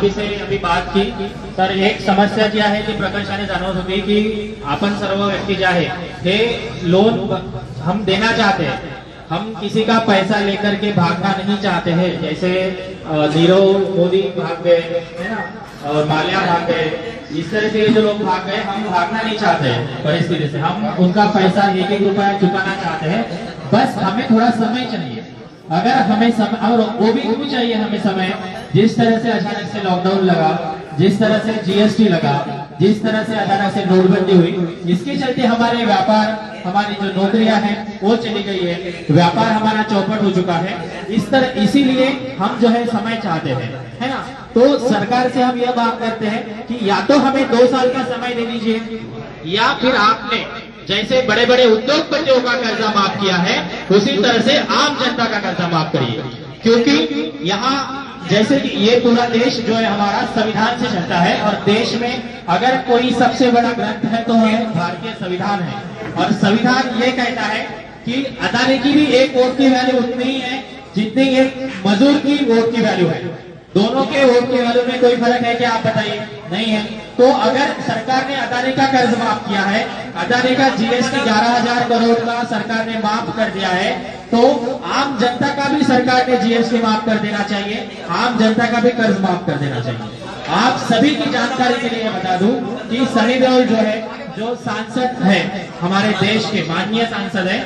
अभी बात की तर एक समस्या जी आहे ती प्रकर्षाने जाणवत होती की आपण सर्व व्यक्ती जे आहे हे लोन हम देना चाहते हैं, हम किसी का पैसा लेकर के भागना नहीं चाहते हैं। जैसे नीरव मोदी भाग गए है ना, और माल्या भाग गए, इस तरह से जो लोग भाग गए, हम भागना नहीं चाहते हैं परिस्थिति से। हम उनका पैसा एक एक रुपया चुकाना चाहते हैं, बस हमें थोड़ा समय चाहिए। अगर हमें समय, और वो भी चाहिए हमें समय, जिस तरह से अचानक से लॉकडाउन लगा, जिस तरह से जीएसटी लगा, जिस तरह से अचानक से नोटबंदी हुई, इसके चलते हमारे व्यापार, हमारी जो नौकरियां हैं वो चली गई है, व्यापार हमारा चौपट हो चुका है। इसीलिए हम जो है समय चाहते हैं, है ना। तो सरकार से हम यह बात करते हैं कि या तो हमें 2 साल का समय दे दीजिए, या फिर आपने जैसे बड़े बड़े उद्योगपतियों का कर्जा माफ किया है उसी तरह से आम जनता का कर्जा माफ करिए। क्योंकि यहाँ जैसे कि ये पूरा देश जो है हमारा संविधान से चलता है, और देश में अगर कोई सबसे बड़ा ग्रंथ है तो है भारतीय संविधान है। और संविधान ये कहता है कि अदानी की भी एक वोट की वैल्यू उतनी ही है जितनी एक मजदूर की वोट की वैल्यू है। दोनों के वोट की वैल्यू में कोई फर्क है क्या, आप बताइए? नहीं है। तो अगर सरकार ने अदानी का कर्ज माफ किया है, अदानी का जीएसटी 11,000 करोड़ का सरकार ने माफ कर दिया है, तो आम जनता का भी सरकार ने जीएसटी माफ कर देना चाहिए, आम जनता का भी कर्ज माफ कर देना चाहिए। आप सभी की जानकारी के लिए बता दूं कि सनी देओल जो है, जो सांसद है हमारे देश के माननीय सांसद है,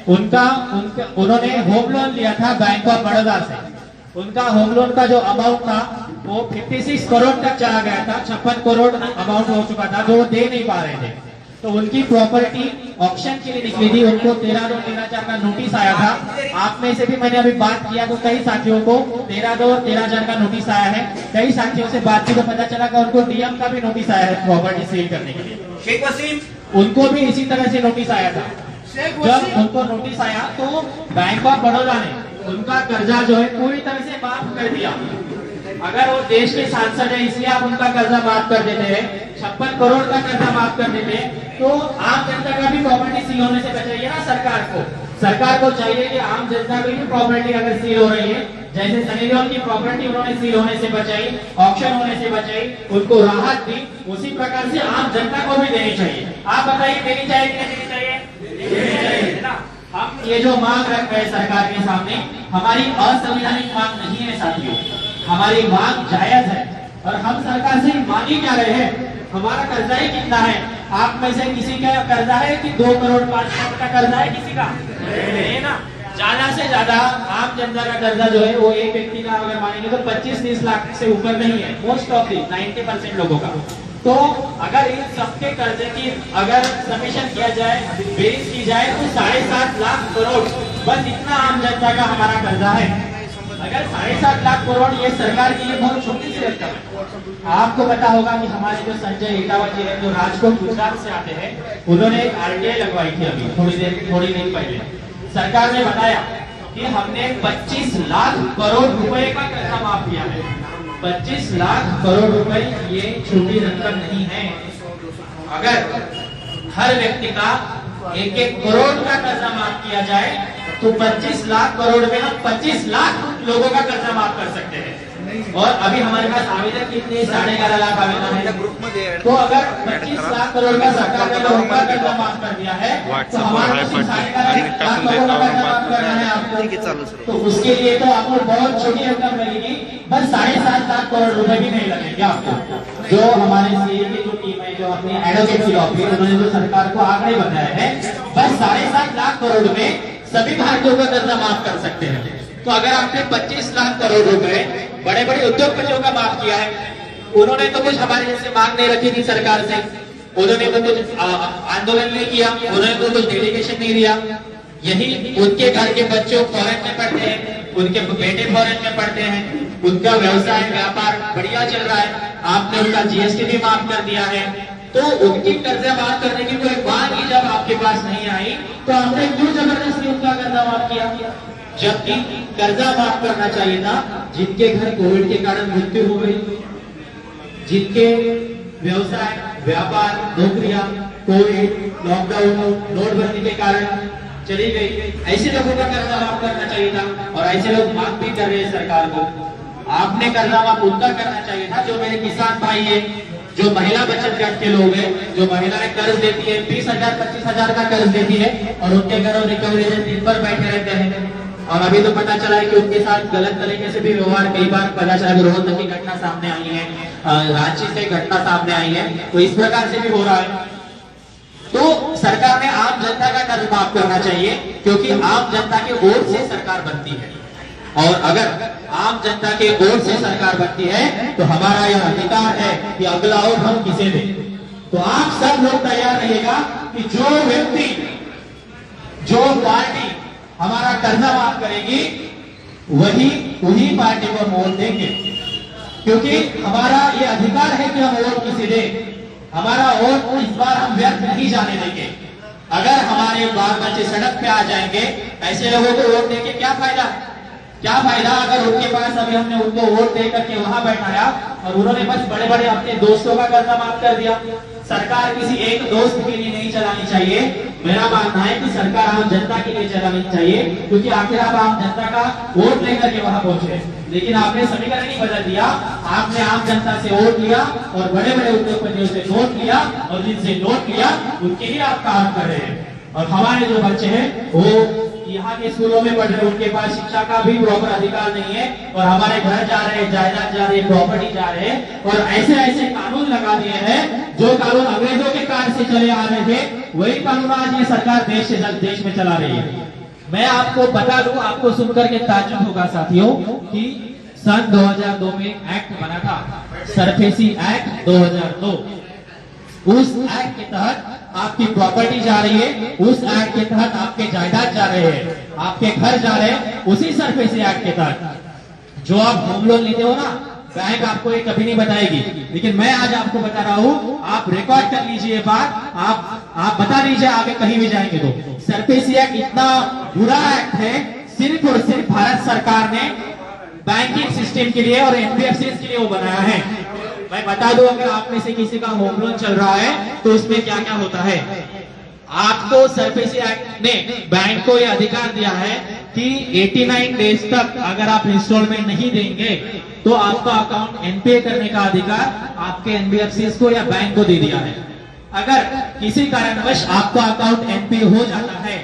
उन्होंने होम लोन लिया था बैंक ऑफ बड़ौदा से। उनका होम लोन का जो अमाउंट था वो 56 करोड़ तक चला गया था, 56 करोड़ अमाउंट हो चुका था जो वो दे नहीं पा रहे थे। तो उनकी प्रॉपर्टी ऑक्शन के लिए निकली थी, उनको 13,2-13,4 का नोटिस आया था। आप में से भी मैंने अभी बात किया तो कई साथियों को 13,2 और 13,4 का नोटिस आया है। कई साथियों से बात की तो पता चला कि उनको डीएम का भी नोटिस आया है प्रॉपर्टी सील करने के लिए। शेख वसीम, उनको भी इसी तरह से नोटिस आया था। जब उनको नोटिस आया तो बैंक ऑफ बड़ौदा ने उनका कर्जा जो है पूरी तरह से माफ कर दिया। अगर वो देश के सांसद है इसलिए आप उनका कर्जा माफ कर देते हैं, 56 करोड़ का कर्जा माफ कर देते हैं, तो आम जनता का भी प्रॉपर्टी सील होने से बचाइए ना। सरकार को चाहिए कि आम जनता की भी प्रॉपर्टी अगर सील हो रही है, जैसे सनी देओल की प्रॉपर्टी उन्होंने सील होने से बचाई, ऑक्शन होने से बचाई, उनको राहत दी, उसी प्रकार से आम जनता को भी देनी चाहिए। आप बताइए देनी चाहिए कि नहीं देनी चाहिए ना। हम ये जो मांग रख रहे हैं सरकार के सामने, हमारी असंवैधानिक मांग नहीं है साथियों, हमारी मांग जायज है। और हम सरकार से मांग ही क्या रहे हैं, हमारा कर्जा ही कितना है? आप में से किसी का कर्जा है कि 2 करोड़ 5 करोड़ का कर्जा है किसी का? नहीं ना। ज्यादा से ज्यादा आम जनता का कर्जा जो है वो एक व्यक्ति का अगर मानेंगे तो 25-30 लाख से ऊपर नहीं है, मोस्ट ऑफ दी 90% लोगों का। तो अगर इन सबके कर्जे की अगर समीशन किया जाए, बेरीज की जाए तो 7.5 लाख करोड़, बस इतना आम जनता का हमारा कर्जा है। अगर 7.5 लाख करोड़ ये सरकार के लिए बहुत छोटी सी रकम है। आपको पता होगा कि हमारे जो संजय हिटावत जी है, जो राजकोट गुजरात से आते हैं, उन्होंने एक आरटीआई लगवाई थी अभी थोड़ी देर पहले। सरकार ने बताया कि हमने 25 लाख करोड़ रुपए का कर्जा माफ किया है। 25 लाख करोड़ रुपए ये छोटी रकम नहीं है। अगर हर व्यक्ति का 1-1 करोड़ का कर्जा माफ किया जाए तो 25 लाख करोड़ में हम 25 लाख लोगों का कर्जा माफ कर सकते हैं। और अभी हमारे पास आवेदन कितने, 11.5 लाख आवेदन है। तो अगर 25 लाख करोड़ का सरकार ने लोगों का कर्जा माफ कर दिया है तो हमारे 11.5 लाख करोड़ का कर्जा माफ करना है आपको, तो उसके लिए तो आपको बहुत छोटी रकम लगेगी, बस 7.5 लाख करोड़ रुपए भी नहीं लगेंगे आपको। जो हमारे सीए की जो टीम है, जो अपनी एडवोकेसी ऑफिस, उन्होंने जो सरकार को आंकड़े बताए हैं, बस 7.5 लाख करोड़ में सभी भारतीयों का कर्जा माफ कर सकते हैं। तो अगर आपने 25 लाख करोड़ रुपए बड़े बड़े उद्योगपतियों का माफ किया है, उन्होंने तो कुछ हमारे जैसे मांग नहीं रखी थी सरकार से, उन्होंने तो कुछ आंदोलन नहीं किया, उन्होंने तो कुछ डेलीगेशन नहीं दिया। यही उनके घर के बच्चों फॉरेन में पढ़ते हैं, उनके बेटे फॉरेन में पढ़ते हैं, उनका व्यवसाय व्यापार बढ़िया चल रहा है, आपने उनका जीएसटी भी माफ कर दिया है। तो उनकी कर्जा माफ करने की कोई बात ही जब आपके पास नहीं आई तो आपने क्यों जबरदस्ती उनका कर्जा माफ किया? जबकि कर्जा माफ करना चाहिए था जिनके घर कोविड के कारण मृत्यु हो गई, जिनके व्यवसाय व्यापार नौकरियां कोविड लॉकडाउन नोटबंदी के कारण चली गई, ऐसे लोगों का कर्जा माफ करना चाहिए था। और ऐसे लोग मांग भी कर रहे हैं सरकार को। आपने कर्जा माफ उनका करना चाहिए था, जो मेरे किसान भाई है, जो महिला बचत गट के लोग हैं, जो महिलाएं कर्ज देती है 20,000 25,000 का कर्ज देती है और उनके घरों रिकवरी एजेंट दिन भर बैठे रहते हैं। और अभी तो पता चला है कि उनके साथ गलत तरीके से भी व्यवहार कई बार पता चला कि रोहतक की घटना सामने आई है, रांची से घटना सामने आई है, तो इस प्रकार से भी हो रहा है। तो सरकार ने आम जनता का कर्ज माफ करना चाहिए, क्योंकि आम जनता के वोट से सरकार बनती है, और अगर आम जनता के वोट से सरकार बनती है तो हमारा यह अधिकार है कि अगला वोट हम किसे दें। तो आप सब लोग तैयार रहिएगा कि जो व्यक्ति, जो पार्टी हमारा कर्जा माफ करेगी वही पार्टी को वोट देंगे, क्योंकि हमारा ये अधिकार है कि हम वोट किसे दें। हमारा वोट इस बार हम व्यर्थ नहीं जाने देंगे। अगर हमारे बाल बच्चे सड़क पे आ जाएंगे, ऐसे लोगों को वोट देके क्या फायदा, क्या फायदा अगर उनके पास अभी हमने उनको वोट दे करके वहां बैठाया और उन्होंने बस बड़े बड़े अपने दोस्तों का कर्जा माफ कर दिया। सरकार किसी एक दोस्त के लिए नहीं चलानी चाहिए, मेरा मानना है कि सरकार आम जनता के लिए चलानी चाहिए, क्योंकि आखिर आप आम जनता का वोट लेकर के वहां पहुंचे, लेकिन आपने समीकरण ही बदल दिया। आपने आम जनता से वोट लिया और बड़े बड़े उद्योगपतियों से नोट लिया, और जिनसे नोट लिया उनके ही आप काम कर रहे हैं। और हमारे जो बच्चे हैं वो यहाँ के स्कूलों में पढ़ रहे, उनके पास शिक्षा का भी प्रॉपर अधिकार नहीं है, और हमारे घर जा रहे हैं, जायदाद जा रही है, प्रॉपर्टी जा रहे हैं, और ऐसे ऐसे कानून लगा दिए हैं जो कानून अंग्रेजों के काल से चले आ रहे थे, वही कानून आज ये सरकार देश में चला रही है। मैं आपको बता दूं, आपको सुनकर के ताज्जुब होगा साथियों कि सन 2002 में एक्ट बना था, सरफेसी एक्ट 2002। उस एक्ट के तहत आपकी प्रॉपर्टी जा रही है, उस एक्ट के तहत आपके जायदाद जा रहे हैं, आपके घर जा रहे हैं, उसी सरफेसी एक्ट के तहत। जो आप होम लोन लेते हो ना, बैंक आपको ये कभी नहीं बताएगी, लेकिन मैं आज आपको बता रहा हूँ, आप रिकॉर्ड कर लीजिए बात, आप बता दीजिए आगे कहीं भी जाएंगे तो। सरफेसी एक्ट इतना बुरा एक्ट है, सिर्फ और सिर्फ भारत सरकार ने बैंकिंग सिस्टम के लिए और एनबीएफसी के लिए वो बनाया है। मैं बता दूं, अगर आप में से किसी का होम लोन चल रहा है तो उसमें क्या क्या होता है। आपको सरफेसी एक्ट ने बैंक को यह अधिकार दिया है कि 89 डेज तक अगर आप इंस्टॉलमेंट नहीं देंगे तो आपका अकाउंट एनपीए करने का अधिकार आपके एनबीएफसी को या बैंक को दे दिया है। अगर किसी कारणवश आपका अकाउंट एनपीए हो जाता है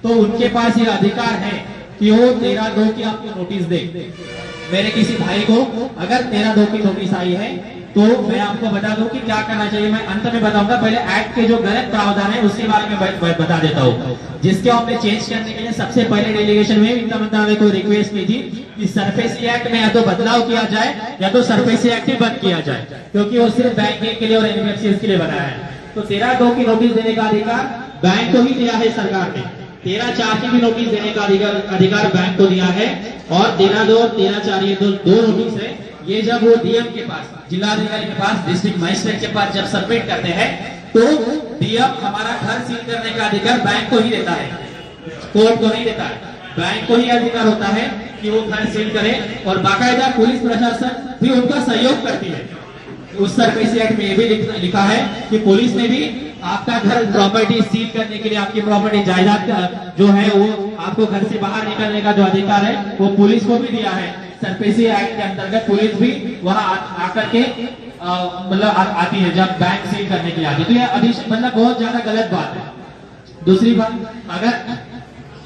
तो उनके पास यह अधिकार है कि वो 13/2 की आपको नोटिस दे। मेरे किसी भाई को अगर 13/2 की नोटिस आई है तो मैं आपको बता दूं कि क्या करना चाहिए, मैं अंत में बताऊंगा। पहले एक्ट के जो गलत प्रावधान है उसके बारे में बता देता हूँ, जिसके हमने चेंज करने के लिए सबसे पहले डेलीगेशन में वित्त मंत्रालय को रिक्वेस्ट की थी कि सरफेसी एक्ट में या तो बदलाव किया जाए या तो सरफेसी एक्ट ही बंद किया जाए, क्योंकि वो सिर्फ बैंकिंग के लिए और एनबीएफसी के लिए बनाया है। तो 13/2 की नोटिस देने का अधिकार बैंक को ही दिया है सरकार ने, 13/4 की भी नोटिस देने का अधिकार बैंक को दिया है, और 13/2 और 13/4 ये दो नोटिस है, ये जब वो डीएम के पास, जिलाधिकारी के पास, डिस्ट्रिक्ट मजिस्ट्रेट के पास जब सबमिट करते हैं तो डीएम हमारा घर सील करने का अधिकार बैंक को ही देता है, कोर्ट को नहीं देता है। बैंक को ही अधिकार होता है कि वो घर सील करे, और बाकायदा पुलिस प्रशासन भी उनका सहयोग करती है। उस सरफेसी एक्ट में ये भी लिखा है कि पुलिस ने भी आपका घर प्रॉपर्टी सील करने के लिए, आपकी प्रॉपर्टी जायदाद जो है वो आपको घर से बाहर निकलने का जो अधिकार है वो पुलिस को भी दिया है। सरफेसी एक्ट के अंतर्गत पुलिस भी वहां आकर के मतलब आती है जब बैंक सील करने के लिए आती है। तो ये मतलब बहुत ज्यादा गलत बात है। दूसरी बात, अगर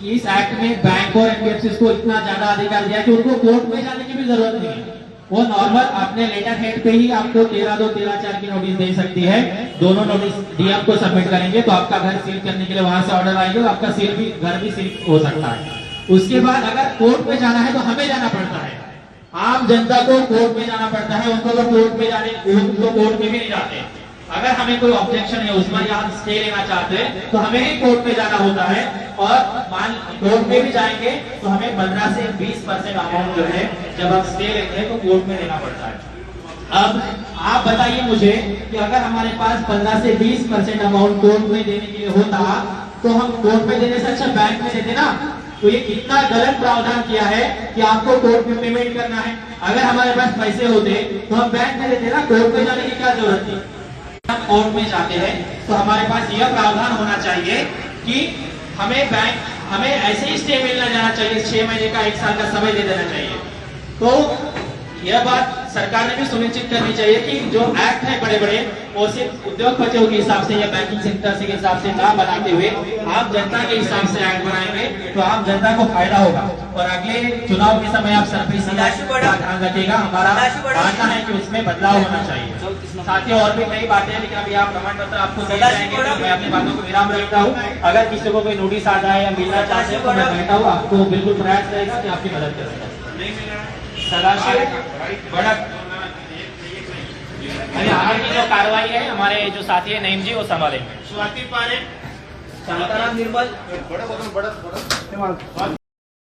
इस एक्ट में बैंक और एनबीएफसी को इतना ज्यादा अधिकार दिया कि उनको कोर्ट में जाने की भी जरूरत नहीं है, वो नॉर्मल अपने लेटर हेड पे ही आपको 13/2 13/4 की नोटिस दे सकती है। दोनों नोटिस डीएम को सबमिट करेंगे तो आपका घर सील करने के लिए वहां से ऑर्डर आएगा, आपका घर भी सील हो सकता है। उसके बाद अगर कोर्ट में जाना है तो हमें जाना पड़ता है, आम जनता को कोर्ट में जाना पड़ता है, उनको तो कोर्ट में जाने, उनको कोर्ट में भी नहीं जाते। अगर हमें कोई ऑब्जेक्शन है उसमें या हम स्टे लेना चाहते हैं तो हमें ही कोर्ट में जाना होता है, और कोर्ट में भी जाएंगे तो हमें 15 से 20% अमाउंट जो है जब हम स्टे लेते हैं तो कोर्ट में देना पड़ता है। अब आप बताइए मुझे कि अगर हमारे पास 15 से 20% अमाउंट कोर्ट में देने के लिए होता तो हम कोर्ट में देने से अच्छा बैंक में देते ना। तो ये कितना गलत प्रावधान किया है कि आपको कोर्ट में पेमेंट करना है। अगर हमारे पास पैसे होते तो हम बैंक में देते ना, कोर्ट में जाने की क्या जरूरत थी। हम कोर्ट में जाते हैं तो हमारे पास यह प्रावधान होना चाहिए कि हमें ऐसे ही स्टे मिलना जाना चाहिए, 6 महीने का 1 साल का समय दे देना चाहिए। तो यह बात सरकार ने भी सुनिश्चित करनी चाहिए कि जो एक्ट है बड़े बड़े वो सिर्फ उद्योगपतियों के हिसाब से या बैंकिंग सेक्टर के हिसाब से ना बनाते हुए आम जनता के हिसाब से एक्ट बनाएंगे तो आम जनता को फायदा होगा। और अगले चुनाव के समय आप सरपंच ध्यान रखिएगा, हमारा मानना है कि उसमें बदलाव होना चाहिए। साथियों और भी कई बातें, लेकिन अभी आप प्रमाण पत्र आपको दिए जाएंगे तो मैं अपनी बातों को विराम रखता हूँ। अगर किसी को कोई नोटिस आता है या मिलना चाहते हैं तो मैं बैठा हूँ, आपको बिल्कुल प्रयास रहेगा कि आपकी मदद कर सकें। सदाशिव भड़क अभी आगे की जो कार्रवाई है हमारे जो साथी है नईम जी वो संभालेंगे। स्वाति पारे, शांताराम निर्मल